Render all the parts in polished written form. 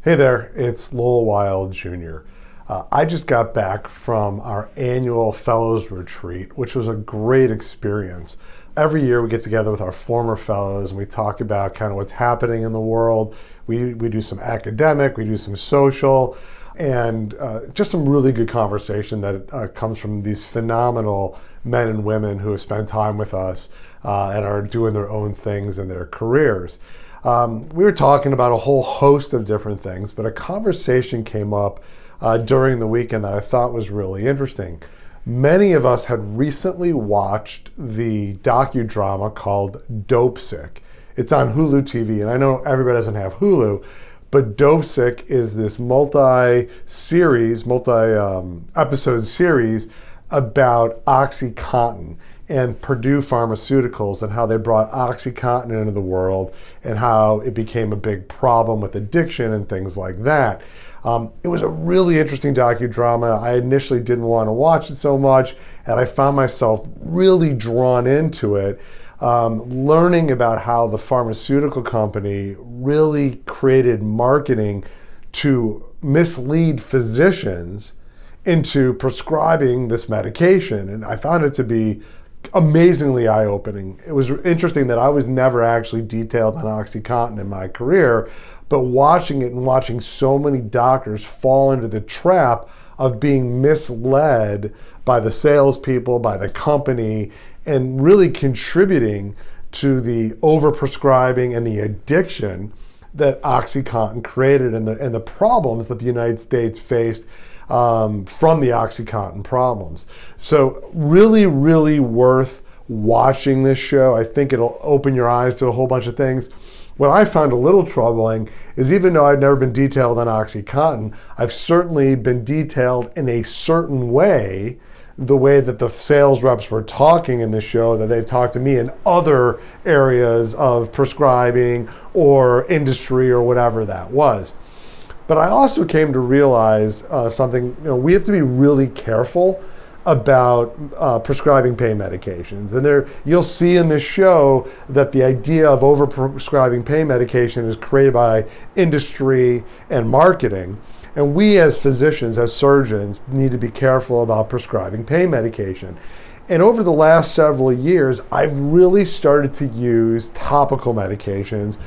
Hey there, it's Lowell Wild Jr. I just got back from our annual Fellows Retreat, which was a great experience. Every year we get together with our former fellows and we talk about kind of what's happening in the world. We do some academic, we do some social, and just some really good conversation that comes from these phenomenal men and women who have spent time with us and are doing their own things in their careers. We were talking about a whole host of different things, but a conversation came up during the weekend that I thought was really interesting. Many of us had recently watched the docudrama called Dopesick. It's on Hulu TV, and I know everybody doesn't have Hulu, but Dopesick is this multi-episode series about OxyContin and Purdue Pharmaceuticals and how they brought OxyContin into the world and how it became a big problem with addiction and things like that. It was a really interesting docudrama. I initially didn't want to watch it so much, and I found myself really drawn into it, learning about how the pharmaceutical company really created marketing to mislead physicians into prescribing this medication. And I found it to be amazingly eye-opening. It was interesting that I was never actually detailed on OxyContin in my career, but watching it and watching so many doctors fall into the trap of being misled by the salespeople, by the company, and really contributing to the overprescribing and the addiction that OxyContin created and the problems that the United States faced from the OxyContin problems. So really, really worth watching this show. I think it'll open your eyes to a whole bunch of things. What I found a little troubling is even though I've never been detailed on OxyContin, I've certainly been detailed in a certain way, the way that the sales reps were talking in this show, that they've talked to me in other areas of prescribing or industry or whatever that was. But I also came to realize something, we have to be really careful about prescribing pain medications. And you'll see in this show that the idea of overprescribing pain medication is created by industry and marketing. And we as physicians, as surgeons, need to be careful about prescribing pain medication. And over the last several years, I've really started to use topical medications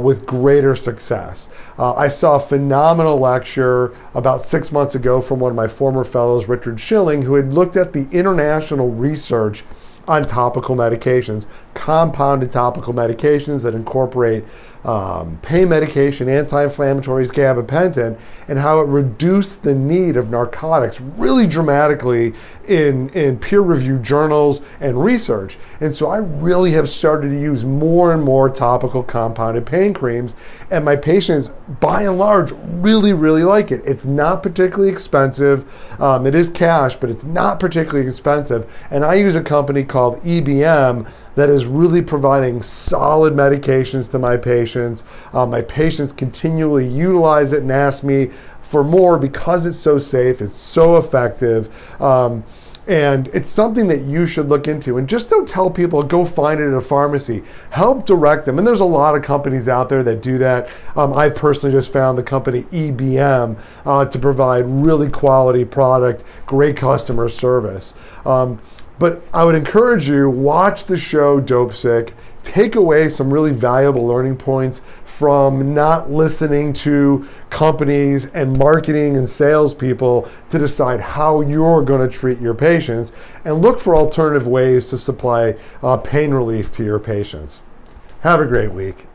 with greater success. I saw a phenomenal lecture about 6 months ago from one of my former fellows, Richard Schilling, who had looked at the international research on topical medications, compounded topical medications that incorporate pain medication, anti-inflammatories, gabapentin, and how it reduced the need of narcotics really dramatically in peer-reviewed journals and research. And so I really have started to use more and more topical compounded pain creams, and my patients, by and large, really, really like it. It's not particularly expensive. It is cash, but it's not particularly expensive. And I use a company called EBM that is really providing solid medications to my patients. My patients continually utilize it and ask me for more because it's so safe, it's so effective, and it's something that you should look into. And just don't tell people, go find it at a pharmacy. Help direct them. And there's a lot of companies out there that do that. I personally just found the company EBM to provide really quality product, great customer service. But I would encourage you, watch the show Dopesick, take away some really valuable learning points from not listening to companies and marketing and salespeople to decide how you're going to treat your patients, and look for alternative ways to supply pain relief to your patients. Have a great week.